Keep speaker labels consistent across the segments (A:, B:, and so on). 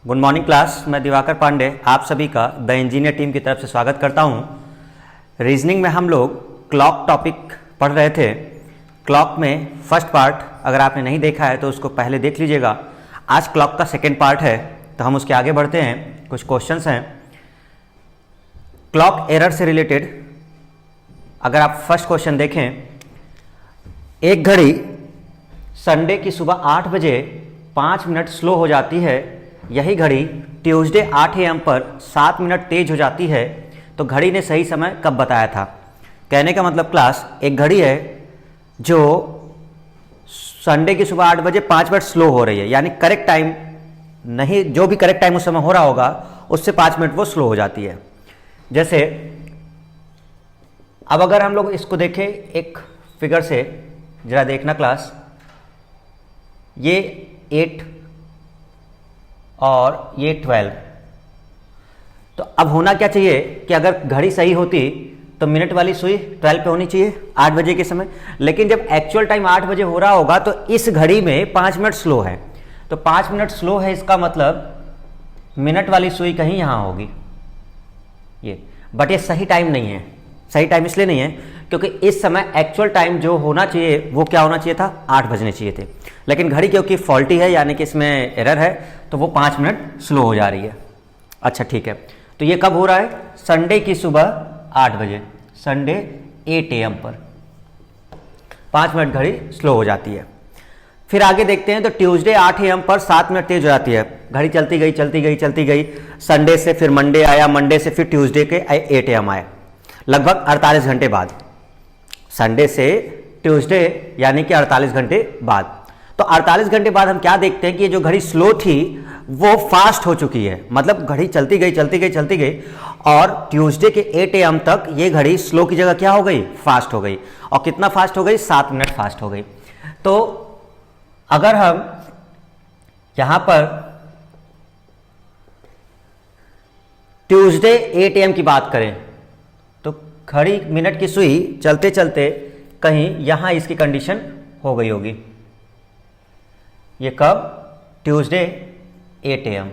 A: Good morning class. मैं दिवाकर पांडे आप सभी का द इंजीनियर टीम की तरफ से स्वागत करता हूं। रीजनिंग में हम लोग क्लॉक टॉपिक पढ़ रहे थे। क्लॉक में फर्स्ट पार्ट अगर आपने नहीं देखा है तो उसको पहले देख लीजिएगा। आज क्लॉक का सेकेंड पार्ट है तो हम उसके आगे बढ़ते हैं। कुछ क्वेश्चंस हैं क्लॉक एरर से रिलेटेड। अगर आप फर्स्ट क्वेश्चन देखें, एक घड़ी संडे की सुबह 8 बजे 5 मिनट स्लो हो जाती है, यही घड़ी ट्यूसडे 8 AM पर 7 मिनट तेज हो जाती है, तो घड़ी ने सही समय कब बताया था। कहने का मतलब क्लास, एक घड़ी है जो संडे की सुबह 8 बजे 5 मिनट स्लो हो रही है, यानी करेक्ट टाइम नहीं, जो भी करेक्ट टाइम उस समय हो रहा होगा उससे 5 मिनट वो स्लो हो जाती है। जैसे अब अगर हम लोग इसको देखें एक फिगर से, जरा देखना क्लास, ये 8 और ये 12, तो अब होना क्या चाहिए कि अगर घड़ी सही होती तो मिनट वाली सुई 12 पे होनी चाहिए 8 बजे के समय, लेकिन जब एक्चुअल टाइम 8 बजे हो रहा होगा तो इस घड़ी में 5 मिनट स्लो है, तो 5 मिनट स्लो है, इसका मतलब मिनट वाली सुई कहीं यहां होगी ये, बट ये सही टाइम नहीं है। सही टाइम इसलिए नहीं है क्योंकि इस समय एक्चुअल टाइम जो होना चाहिए वो क्या होना चाहिए था, 8 बजने चाहिए थे, लेकिन घड़ी क्योंकि फॉल्टी है यानी कि इसमें एरर है तो वो 5 मिनट स्लो हो जा रही है। अच्छा ठीक है, तो ये कब हो रहा है, संडे की सुबह 8 बजे, संडे 8 AM पर 5 मिनट घड़ी स्लो हो जाती है। फिर आगे देखते हैं तो ट्यूसडे 8 AM पर 7 मिनट तेज हो जाती है। घड़ी चलती गई चलती गई चलती गई, संडे से फिर मंडे आया, मंडे से फिर ट्यूसडे के 8 AM आए, लगभग 48 घंटे बाद, संडे से ट्यूसडे यानी कि 48 घंटे बाद। तो 48 घंटे बाद हम क्या देखते हैं कि ये जो घड़ी स्लो थी वो फास्ट हो चुकी है, मतलब घड़ी चलती गई चलती गई चलती गई और ट्यूसडे के 8 AM तक ये घड़ी स्लो की जगह क्या हो गई, फास्ट हो गई। और कितना फास्ट हो गई, 7 मिनट फास्ट हो गई। तो अगर हम यहां पर ट्यूसडे 8 AM की बात करें तो घड़ी मिनट की सुई चलते चलते कहीं यहां इसकी कंडीशन हो गई होगी। ये कब, ट्यूसडे 8 AM।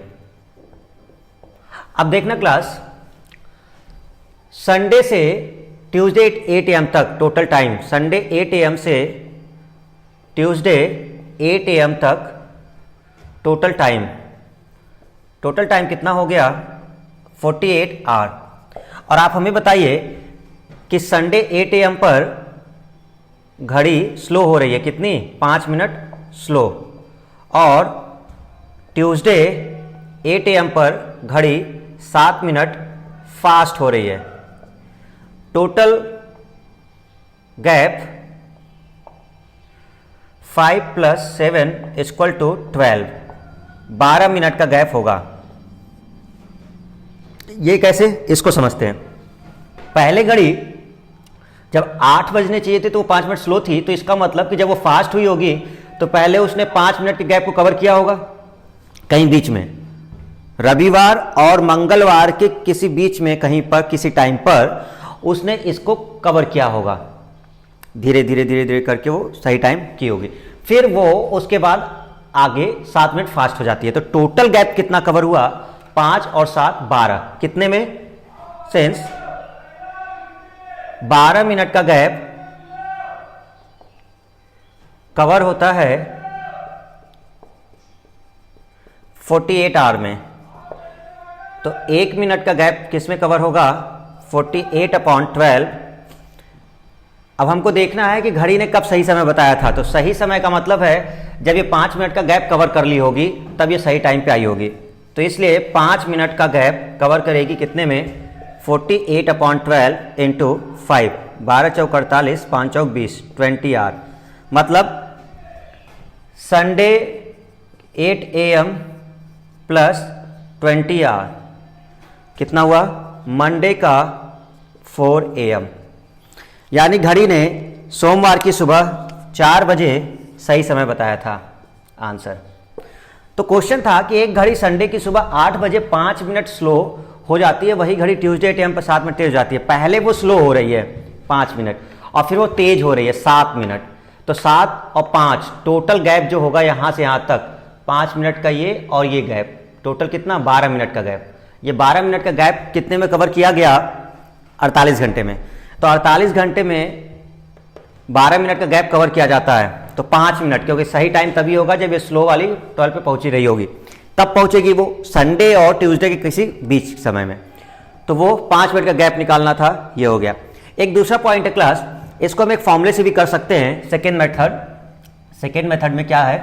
A: अब देखना क्लास, संडे से ट्यूसडे 8 AM तक टोटल टाइम, संडे 8 AM से ट्यूसडे 8 AM तक टोटल टाइम कितना हो गया, 48 आवर। और आप हमें बताइए कि संडे 8 AM पर घड़ी स्लो हो रही है कितनी, 5 मिनट स्लो, और ट्यूसडे 8 AM पर घड़ी 7 मिनट फास्ट हो रही है। टोटल गैप 5 + 7 = 12, 12 मिनट का गैप होगा। ये कैसे, इसको समझते हैं। पहले घड़ी जब 8 बजने चाहिए थे तो वो 5 मिनट स्लो थी, तो इसका मतलब कि जब वो फास्ट हुई होगी तो पहले उसने 5 मिनट के गैप को कवर किया होगा कहीं बीच में, रविवार और मंगलवार के किसी बीच में कहीं पर किसी टाइम पर उसने इसको कवर किया होगा, धीरे धीरे धीरे धीरे करके वो सही टाइम की होगी। फिर वो उसके बाद आगे 7 मिनट फास्ट हो जाती है। तो टोटल गैप कितना कवर हुआ, 5 और 7 12, कितने में, सेंस 12 मिनट का गैप कवर होता है 48 आवर में। तो 1 मिनट का गैप किस में कवर होगा, 48/12। अब हमको देखना है कि घड़ी ने कब सही समय बताया था, तो सही समय का मतलब है जब ये 5 मिनट का गैप कवर कर ली होगी तब ये सही टाइम पे आई होगी। तो इसलिए 5 मिनट का गैप कवर करेगी कितने में, 48/12 × 5, 12 चौक 48, 5 चौक 20, 20 आवर। मतलब संडे 8 AM + 20 आवर कितना हुआ, मंडे का 4 AM। यानी घड़ी ने सोमवार की सुबह 4 बजे सही समय बताया था, आंसर। तो क्वेश्चन था कि एक घड़ी संडे की सुबह 8 बजे 5 मिनट स्लो हो जाती है, वही घड़ी ट्यूसडे 8 AM पर 7 मिनट तेज हो जाती है। पहले वो स्लो हो रही है 5 मिनट और फिर वो तेज हो रही है 7 मिनट, तो 7 और 5 टोटल गैप जो होगा यहां से यहां तक 5 मिनट का ये और ये गैप टोटल कितना 12 मिनट का गैप। ये 12 मिनट का गैप कितने में कवर किया गया? 48 घंटे में। तो 48 घंटे में 12 मिनट का गैप कवर किया जाता है तो 5 मिनट, क्योंकि सही टाइम तभी होगा जब ये स्लो वाली 12 पे पहुंची रही होगी, तब पहुंचेगी वो संडे और ट्यूसडे के किसी बीच समय में। तो वो 5 मिनट का गैप निकालना था, ये हो गया। एक दूसरा पॉइंट है क्लास, इसको हम एक फॉर्मूले से भी कर सकते हैं। सेकेंड मेथड में क्या है,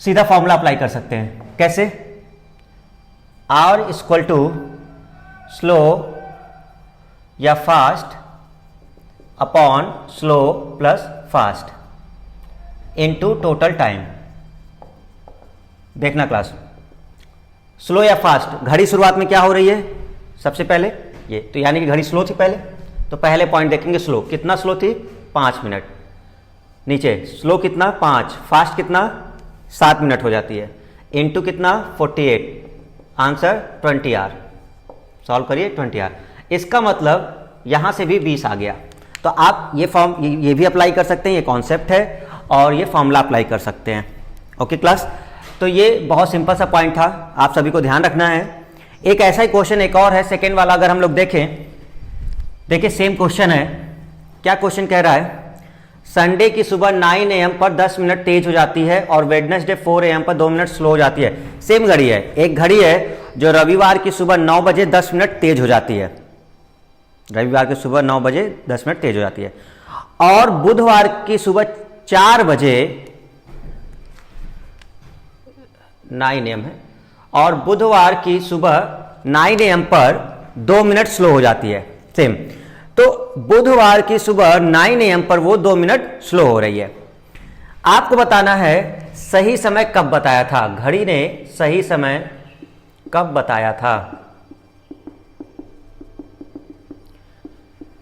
A: सीधा फॉर्मूला अप्लाई कर सकते हैं। कैसे? R इक्वल टू स्लो या fast upon slow plus fast into total time. देखना क्लास, स्लो या फास्ट, घड़ी शुरुआत में क्या हो रही है? सबसे पहले ये, तो यानी कि घड़ी स्लो थी पहले, तो पहले पॉइंट देखेंगे स्लो, कितना स्लो थी? 5 मिनट। नीचे स्लो कितना? 5, फास्ट कितना? 7 मिनट हो जाती है, इनटू कितना? 48, आंसर 20 आवर। सॉल्व करिए 20 आवर। इसका मतलब यहां से भी 20 आ गया। तो आप ये भी अप्लाई कर सकते हैं, ये कॉन्सेप्ट है, और ये फॉर्मूला अप्लाई कर सकते हैं। ओके क्लास, तो ये बहुत सिंपल सा पॉइंट था, आप सभी को ध्यान रखना है। एक ऐसा ही क्वेश्चन एक और है, सेकेंड वाला, अगर हम लोग देखें, देखिए सेम क्वेश्चन है। क्या क्वेश्चन कह रहा है? संडे की सुबह 9 AM पर 10 मिनट तेज हो जाती है और वेडनेसडे 4 AM पर 2 मिनट स्लो हो जाती है। सेम घड़ी है, एक घड़ी है जो रविवार की सुबह 9 बजे 10 मिनट तेज हो जाती है, रविवार की सुबह 9 बजे 10 मिनट तेज हो जाती है, और बुधवार की सुबह 4 बजे 9 AM है, और बुधवार की सुबह 9 AM पर 2 मिनट स्लो हो जाती है। सेम, तो बुधवार की सुबह 9 AM पर वो 2 मिनट स्लो हो रही है। आपको बताना है सही समय कब बताया था, घड़ी ने सही समय कब बताया था,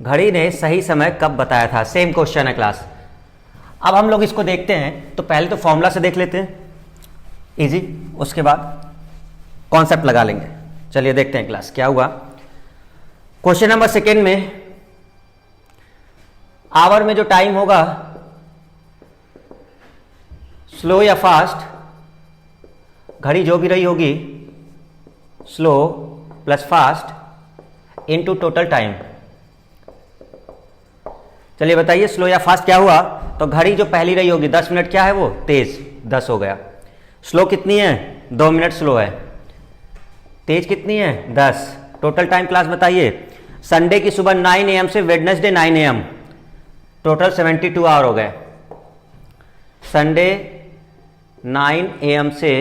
A: घड़ी ने सही समय कब बताया था। सेम क्वेश्चन है क्लास। अब हम लोग इसको देखते हैं, तो पहले तो फॉर्मूला से देख लेते हैं, इजी, उसके बाद कॉन्सेप्ट लगा लेंगे। चलिए देखते हैं क्लास क्या हुआ। क्वेश्चन नंबर सेकेंड में आवर में जो टाइम होगा, स्लो या फास्ट, घड़ी जो भी रही होगी, slow plus fast into total time. चलिए बताइए स्लो या फास्ट क्या हुआ? तो घड़ी जो पहली रही होगी 10 मिनट, क्या है वो? तेज, 10 हो गया। स्लो कितनी है? 2 मिनट स्लो है। तेज कितनी है? 10। टोटल टाइम क्लास बताइए। संडे की सुबह 9 AM से वेडनेसडे 9 AM, टोटल 72 आवर हो गए। संडे 9 AM से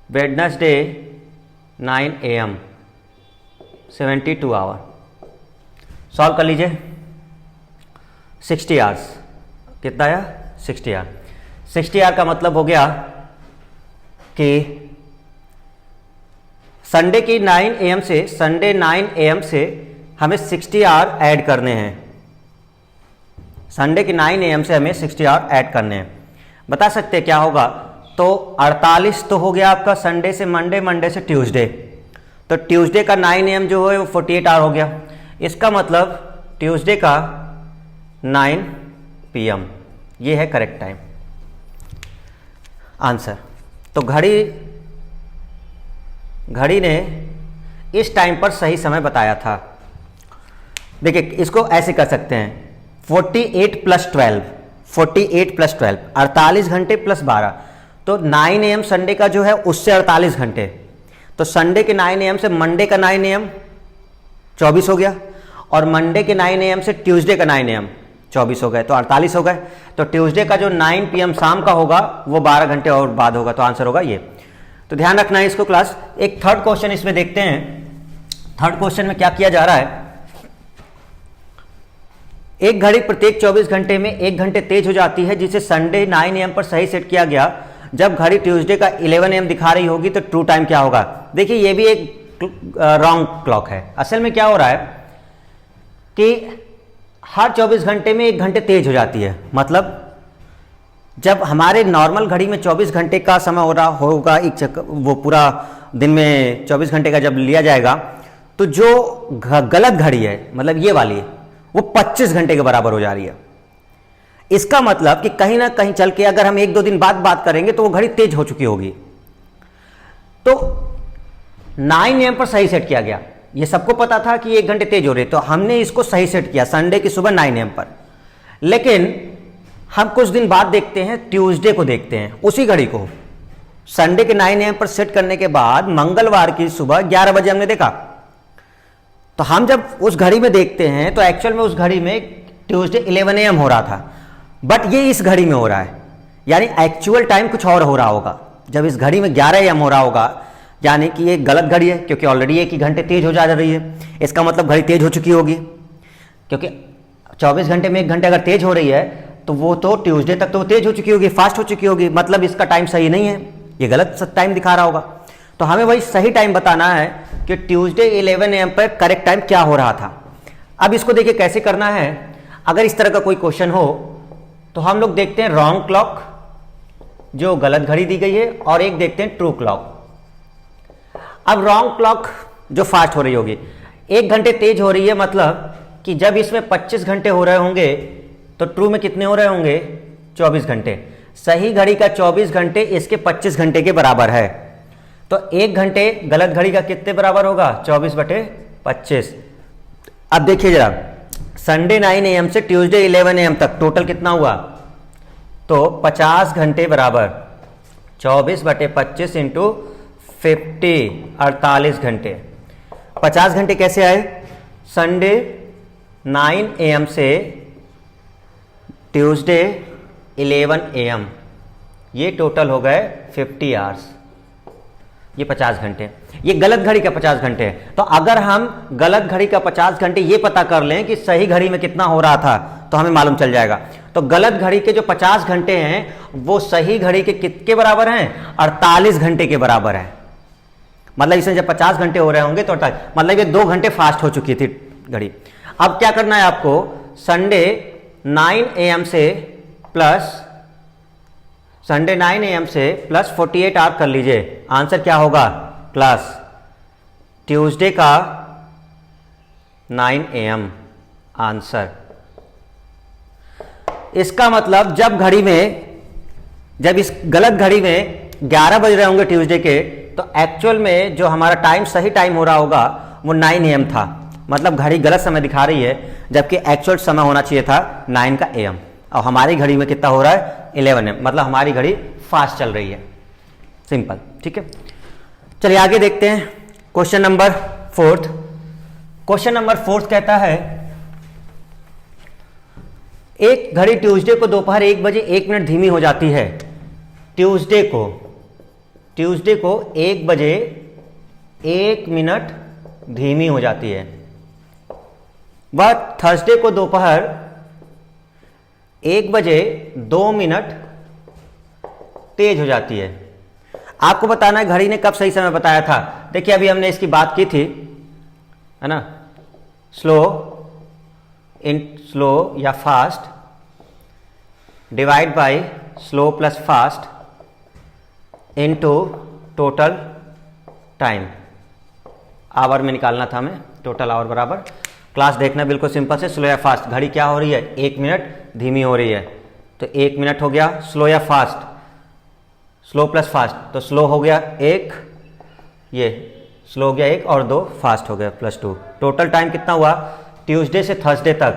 A: वेडनेसडे 9 AM, 72 आवर। सॉल्व कर लीजिए। 60 आवर्स, कितना आया? 60 आवर। 60 आवर का मतलब हो गया कि संडे की 9 AM से, संडे 9 AM से हमें 60 आवर ऐड करने हैं। संडे की 9 AM से हमें 60 आवर ऐड करने हैं। बता सकते हैं क्या होगा? तो 48 तो हो गया आपका संडे से मंडे, मंडे से ट्यूसडे, तो ट्यूसडे का 9 AM जो है वो 48 आवर हो गया। इसका मतलब ट्यूसडे का 9 PM, ये है करेक्ट टाइम, आंसर। तो घड़ी ने इस टाइम पर सही समय बताया था। देखिए इसको ऐसे कर सकते हैं, 48 प्लस 12, 48 प्लस 12, 48 घंटे प्लस 12, तो 9 AM संडे का जो है उससे 48 घंटे, तो संडे के 9 AM से मंडे का 9 AM 24 हो गया, और मंडे के 9 AM से ट्यूसडे का 9 AM 24 हो गए, तो 48 हो गए। तो ट्यूसडे का जो 9 PM शाम का होगा वो 12 घंटे और बाद होगा, तो आंसर होगा ये। तो ध्यान रखना है इसको क्लास। एक थर्ड क्वेश्चन इसमें देखते हैं। थर्ड क्वेश्चन में क्या किया जा रहा है? एक घड़ी प्रत्येक 24 घंटे में 1 घंटे तेज हो जाती है, जिसे संडे 9 AM पर सही सेट किया गया। जब घड़ी ट्यूसडे का 11 AM दिखा रही होगी तो ट्रू टाइम क्या होगा? देखिए ये भी एक रॉन्ग क्लॉक है। असल में क्या हो रहा है कि हर 24 घंटे में 1 घंटे तेज हो जाती है। मतलब जब हमारे नॉर्मल घड़ी में 24 घंटे का समय हो रहा होगा, वो पूरा दिन में 24 घंटे का जब लिया जाएगा, तो जो गलत घड़ी है, मतलब ये वाली, वो 25 घंटे के बराबर हो जा रही है। इसका मतलब कि कहीं ना कहीं चल के अगर हम 1-2 दिन बाद बात करेंगे तो वो घड़ी तेज हो चुकी होगी। तो 9 AM पर सही सेट किया गया। ये सबको पता था कि 1 घंटे तेज हो रहे, तो हमने इसको सही सेट किया संडे की सुबह 9 AM पर। लेकिन हम कुछ दिन बाद देखते हैं, ट्यूसडे को देखते हैं, उसी घड़ी को संडे के 9 AM पर सेट करने के बाद मंगलवार की सुबह 11 बजे हमने देखा। तो हम जब उस घड़ी में देखते हैं तो एक्चुअल में उस घड़ी में ट्यूसडे 11 AM हो रहा था, बट ये इस घड़ी में हो रहा है, यानी एक्चुअल टाइम कुछ और हो रहा होगा। जब इस घड़ी में 11 AM हो रहा होगा, यानी कि ये गलत घड़ी है, क्योंकि ऑलरेडी 1 ही घंटे तेज हो जा रही है। इसका मतलब घड़ी तेज हो चुकी होगी, क्योंकि 24 घंटे में 1 घंटे अगर तेज हो रही है तो वो तो ट्यूसडे तक तो तेज हो चुकी होगी, फास्ट हो चुकी होगी, मतलब इसका टाइम सही नहीं है, ये गलत टाइम दिखा रहा होगा। तो हमें वही सही टाइम बताना है कि ट्यूसडे 11 AM पर करेक्ट टाइम क्या हो रहा था। अब इसको देखिए कैसे करना है। अगर इस तरह का कोई क्वेश्चन हो तो हम लोग देखते हैं रॉन्ग क्लॉक, जो गलत घड़ी दी गई है, और एक देखते हैं ट्रू क्लॉक। अब रॉन्ग क्लॉक जो फास्ट हो रही होगी, 1 घंटे तेज हो रही है, मतलब कि जब इसमें 25 घंटे हो रहे होंगे तो ट्रू में कितने हो रहे होंगे, 24 घंटे। सही घड़ी का 24 घंटे इसके 25 घंटे के बराबर है, तो 1 घंटे गलत घड़ी का कितने बराबर होगा, 24/25। अब देखिए जरा, संडे 9 AM से ट्यूसडे 11 AM तक टोटल कितना हुआ, तो 50 घंटे बराबर 24/25 इंटू 50, 48 घंटे। 50 घंटे कैसे आए, संडे 9 AM से ट्यूसडे 11 AM, ये टोटल हो गए 50 आवर्स, ये 50 घंटे। ये गलत घड़ी का 50 घंटे है। तो अगर हम गलत घड़ी का 50 घंटे ये पता कर लें कि सही घड़ी में कितना हो रहा था, तो हमें मालूम चल जाएगा। तो गलत घड़ी के जो 50 घंटे हैं वो सही घड़ी के कितने बराबर हैं, 48 घंटे के बराबर है। मतलब इसमें जब 50 घंटे हो रहे होंगे तो मतलब ये 2 घंटे फास्ट हो चुकी थी घड़ी। अब क्या करना है आपको, संडे 9 AM से प्लस 48 आवर कर लीजिए। आंसर क्या होगा, प्लस ट्यूसडे का 9 AM आंसर। इसका मतलब जब इस गलत घड़ी में 11 बज रहे होंगे ट्यूसडे के, तो एक्चुअल में जो हमारा टाइम सही टाइम हो रहा होगा वो 9 AM था। मतलब घड़ी गलत समय दिखा रही है, जबकि एक्चुअल समय होना चाहिए था 9 का AM, और हमारी घड़ी में कितना हो रहा है, 11 AM, मतलब हमारी घड़ी फास्ट चल रही है। सिंपल, ठीक है। चलिए आगे देखते हैं क्वेश्चन नंबर 4। क्वेश्चन नंबर 4 कहता है, एक घड़ी ट्यूसडे को दोपहर 1 बजे 1 मिनट धीमी हो जाती है। ट्यूसडे को 1 बजे 1 मिनट धीमी हो जाती है। वह थर्सडे को दोपहर 1 बजे 2 मिनट तेज हो जाती है। आपको बताना है घड़ी ने कब सही समय बताया था। देखिए अभी हमने इसकी बात की थी, है ना, स्लो या fast divide by slow plus fast into total time. Hour में निकालना था हमें, टोटल आवर बराबर। क्लास देखना बिल्कुल सिंपल से, स्लो या फास्ट, घड़ी क्या हो रही है, 1 मिनट धीमी हो रही है, तो 1 मिनट हो गया। स्लो या फास्ट, स्लो प्लस फास्ट, तो स्लो हो गया 1, ये स्लो हो गया 1 और 2 फास्ट हो गया +2। टोटल टाइम कितना हुआ, ट्यूसडे से थर्सडे तक,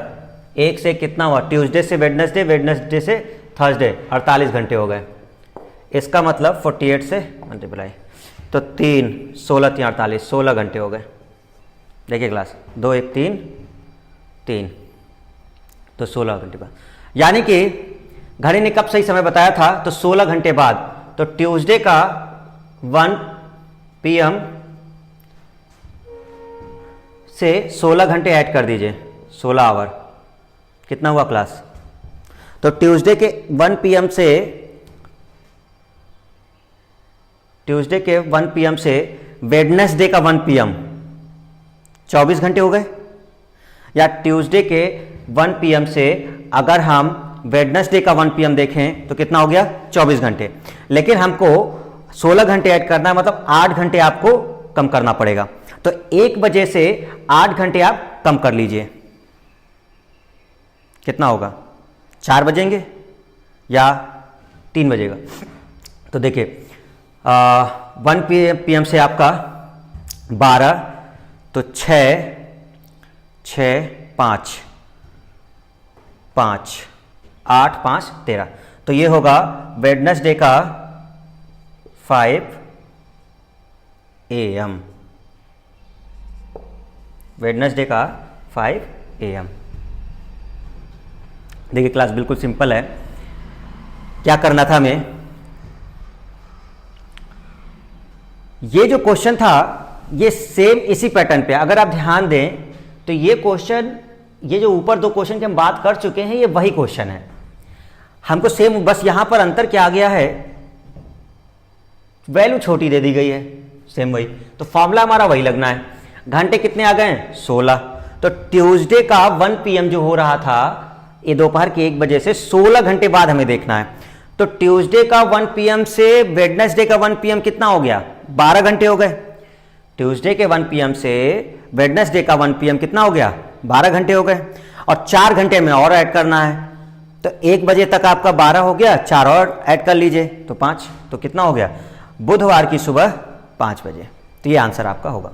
A: 1 से कितना हुआ, ट्यूसडे से वेडनेसडे, वेडनेसडे से थर्सडे, 48 घंटे हो गए। इसका मतलब 48 से मल्टीप्लाई, तो 3 16 3 48, 16 घंटे हो गए। देखिए क्लास, 2 1 3, तो 16 घंटे बाद, यानी कि घड़ी ने कब सही समय बताया था, तो 16 घंटे बाद। तो ट्यूसडे का 1 PM से 16 घंटे ऐड कर दीजिए, 16 आवर, कितना हुआ क्लास। तो ट्यूसडे के 1 PM से वेडनेसडे का 1 PM 24 घंटे हो गए। या ट्यूसडे के 1 PM से अगर हम वेडनेसडे का 1 PM देखें तो कितना हो गया, 24 घंटे। लेकिन हमको 16 घंटे ऐड करना है, मतलब 8 घंटे आपको कम करना पड़ेगा। तो 1 बजे से 8 घंटे आप कम कर लीजिए, कितना होगा, 4 बजेंगे या 3 बजेगा। तो देखिए 1 PM से आपका 12, तो 6, 5, 8, 5, 13, तो ये होगा वेडनेसडे का 5 AM, वेडनेसडे का 5 AM। देखिए क्लास बिल्कुल सिंपल है। क्या करना था हमें, ये जो क्वेश्चन था ये सेम इसी पैटर्न पे, अगर आप ध्यान दें तो ये क्वेश्चन, ये जो ऊपर दो क्वेश्चन की हम बात कर चुके हैं, ये वही क्वेश्चन है। हमको सेम, बस यहां पर अंतर क्या आ गया है, वैल्यू छोटी दे दी गई है, सेम वही, तो फॉर्मूला हमारा वही लगना है। घंटे कितने आ गए, 16, तो ट्यूसडे का 1 PM जो हो रहा था ये दोपहर के 1 बजे से 16 घंटे बाद हमें देखना है। तो ट्यूसडे का 1 PM से वेडनेसडे का 1 PM कितना हो गया, 12 घंटे हो गए। ट्यूसडे के 1 PM से वेडनेसडे का 1 PM कितना हो गया, 12 घंटे हो गए, और 4 घंटे में और ऐड करना है, तो 1 बजे तक आपका 12 हो गया, 4 और ऐड कर लीजिए तो 5, तो कितना हो गया, बुधवार की सुबह 5 बजे। तो ये आंसर आपका होगा।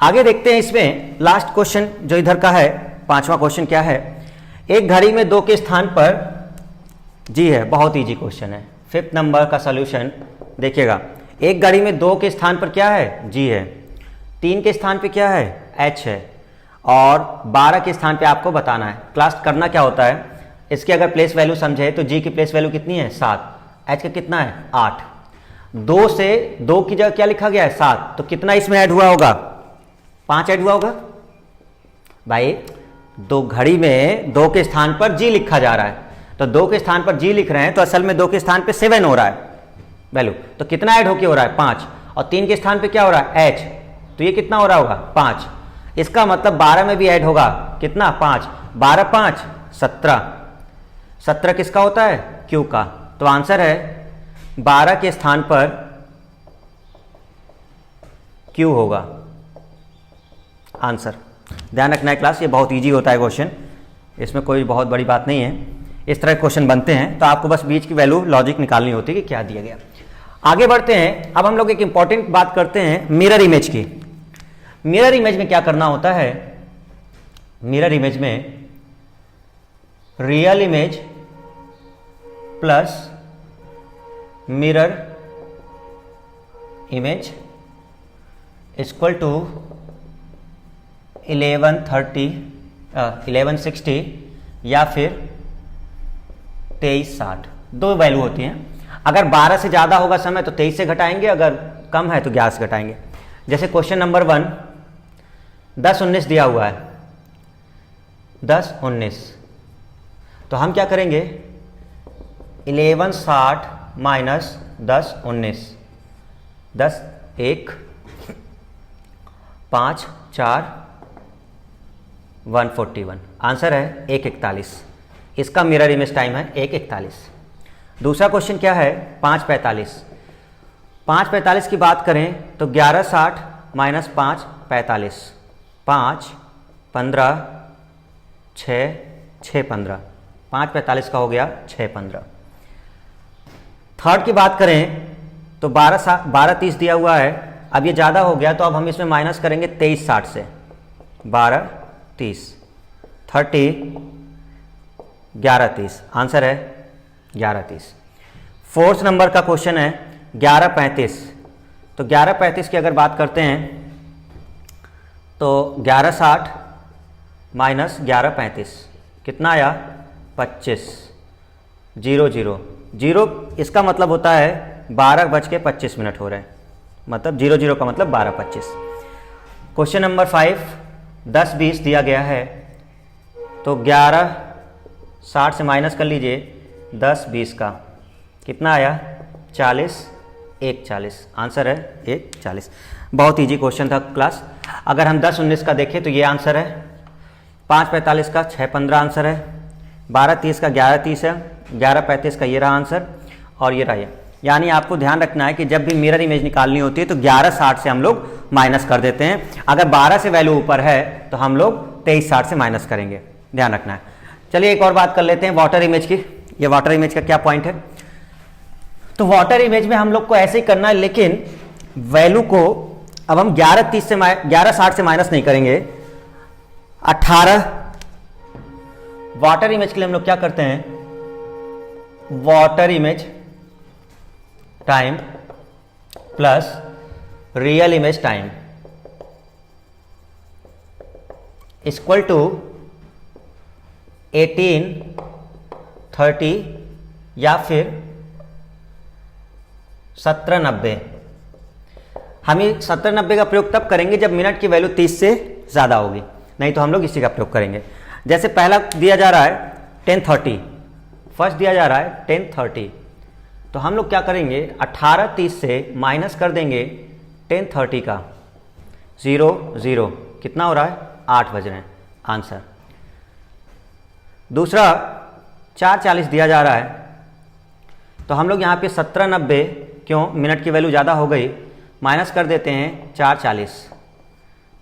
A: आगे देखते हैं इसमें लास्ट क्वेश्चन जो इधर का है, 5वां क्वेश्चन क्या है, एक घड़ी में 2 के स्थान पर जी है, बहुत इजी क्वेश्चन है। 5th नंबर का सॉल्यूशन देखिएगा, एक घड़ी में 2 के स्थान पर क्या है, जी है, 3 के स्थान पे क्या है, एच है, और 12 के स्थान पे आपको बताना है। क्लास करना क्या होता है, इसकी अगर प्लेस वैल्यू समझे तो जी की प्लेस वैल्यू कितनी है, 7, एच का कितना है, 8, 2 से 2 की जगह क्या लिखा गया है, 7, तो कितना इसमें ऐड हुआ होगा, 5 ऐड हुआ होगा भाई। 2 घड़ी में 2 के स्थान पर जी लिखा जा रहा है, तो 2 के स्थान पर जी लिख रहे हैं, तो असल में 2 के स्थान पे 7 हो रहा है वैल्यू, तो कितना ऐड होके हो रहा है, 5, और 3 के स्थान पे क्या हो रहा है, एच, तो ये कितना हो रहा होगा, 5, इसका मतलब 12 में भी ऐड होगा कितना, 5, 12, 5, 17, 17 किसका होता है, क्यू का, तो आंसर है 12 के स्थान पर क्यू होगा आंसर। ध्यान रखना है क्लास, ये बहुत इजी होता है क्वेश्चन, इसमें कोई बहुत बड़ी बात नहीं है। इस तरह क्वेश्चन बनते हैं तो आपको बस बीच की वैल्यू लॉजिक निकालनी होती है कि क्या दिया गया। आगे बढ़ते हैं, अब हम लोग एक इंपॉर्टेंट बात करते हैं मिरर इमेज की। मिरर इमेज में क्या करना होता है, मिरर इमेज में real image plus mirror image equal to 1160 या फिर 2360, 2 वैल्यू होती हैं। अगर 12 से ज़्यादा होगा समय तो 23 से घटाएंगे, अगर कम है तो 11 से घटाएंगे। जैसे क्वेश्चन नंबर 1 10-19 दिया हुआ है, 10-19, तो हम क्या करेंगे, 1160 माइनस 10-19, 10 1 5 4 141, आंसर है 1:41। इसका मिरर इमेज टाइम है 1:41। दूसरा क्वेश्चन क्या है, 5:45। 5:45 की बात करें तो 11:60 माइनस 5:45, 5 15 6 6:15, 5:45 का हो गया 6:15। थर्ड की बात करें तो 12:30 दिया हुआ है, अब ये ज़्यादा हो गया तो अब हम इसमें माइनस करेंगे 23:60 से, 12:30, 30 11:30, आंसर है 11:30। फोर्थ नंबर का क्वेश्चन है 11:35, तो 11:35 की अगर बात करते हैं तो 11:60 माइनस 11:35 कितना आया, 25, 0 इसका मतलब होता है 12:25 हो रहे हैं, मतलब 0 का मतलब 12:25। क्वेश्चन नंबर 5 10-20 दिया गया है, तो 11:60 से माइनस कर लीजिए 10-20 का कितना आया, 40 1:40, आंसर है 1:40। बहुत इजी क्वेश्चन था क्लास। अगर हम 10-19 का देखें तो ये आंसर है, 5:45 का 6:15 आंसर है, 12:30 का 11:30 है, 11:35 का ये रहा आंसर, और ये रहा ये। यानी आपको ध्यान रखना है कि जब भी मिरर इमेज निकालनी होती है तो 11:60 से हम लोग माइनस कर देते हैं, अगर 12 से वैल्यू ऊपर है तो हम लोग 23:60 से माइनस करेंगे, ध्यान रखना है। चलिए एक और बात कर लेते हैं वाटर इमेज की। ये वाटर इमेज का क्या पॉइंट है। तो वाटर इमेज में हम लोग को ऐसे ही करना है, लेकिन वैल्यू को अब हम 11:60 से माइनस नहीं करेंगे। 18 वाटर इमेज के लिए हम लोग क्या करते हैं, water image time plus real image time equal to 18:30 या फिर 17:90। हम 17:90 का प्रयोग तब करेंगे जब मिनट की वैल्यू 30 से ज़्यादा होगी, नहीं तो हम लोग इसी का प्रयोग करेंगे। जैसे पहला दिया जा रहा है 10:30, फर्स्ट दिया जा रहा है 10:30, तो हम लोग क्या करेंगे 18:30 से माइनस कर देंगे 10:30 का, 0 कितना हो रहा है 8 बज रहे हैं, आंसर। दूसरा 4:40 दिया जा रहा है, तो हम लोग यहाँ पे 17:90, क्यों मिनट की वैल्यू ज़्यादा हो गई, माइनस कर देते हैं 4:40,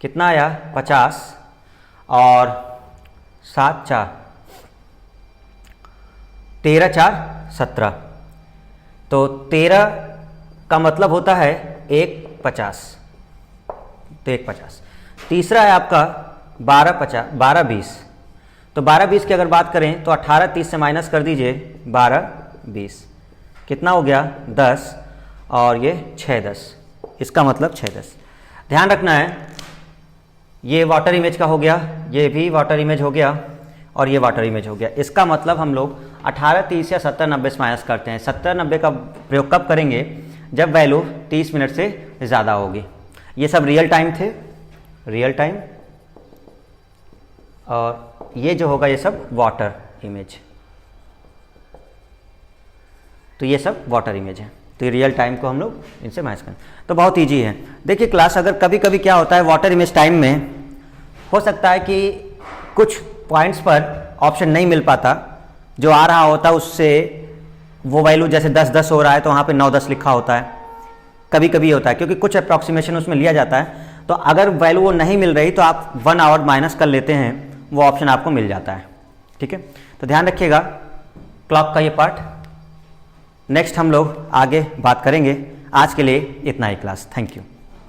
A: कितना आया 50 और 7×4 13×4 17, तो 13 का मतलब होता है 1:50, तो 1:50। तीसरा है आपका 12:20, तो 12:20 की अगर बात करें तो 18:30 से माइनस कर दीजिए 12:20, कितना हो गया 10 और ये 6:10, इसका मतलब 6:10। ध्यान रखना है ये वाटर इमेज का हो गया, ये भी वाटर इमेज हो गया और ये वाटर इमेज हो गया। इसका मतलब हम लोग 18:30 या 17:90 से माइनस करते हैं। 17:90 का प्रयोग कब करेंगे, जब वैल्यू 30 मिनट से ज़्यादा होगी। ये सब रियल टाइम थे, रियल टाइम, और ये जो होगा ये सब वाटर इमेज, तो ये सब वाटर इमेज है। तो ये रियल टाइम को हम लोग इनसे माइनस करें, तो बहुत ईजी है। देखिए क्लास, अगर कभी कभी क्या होता है वाटर इमेज टाइम में हो सकता है कि कुछ पॉइंट्स पर ऑप्शन नहीं मिल पाता, जो आ रहा होता उससे वो वैल्यू जैसे 10:10 हो रहा है तो वहाँ पे 9:10 लिखा होता है, कभी कभी होता है, क्योंकि कुछ अप्रॉक्सीमेशन उसमें लिया जाता है। तो अगर वैल्यू वो नहीं मिल रही तो आप 1 आवर माइनस कर लेते हैं, वो ऑप्शन आपको मिल जाता है। ठीक है, तो ध्यान रखिएगा क्लॉक का ये पार्ट, नेक्स्ट हम लोग आगे बात करेंगे। आज के लिए इतना ही क्लास, थैंक यू।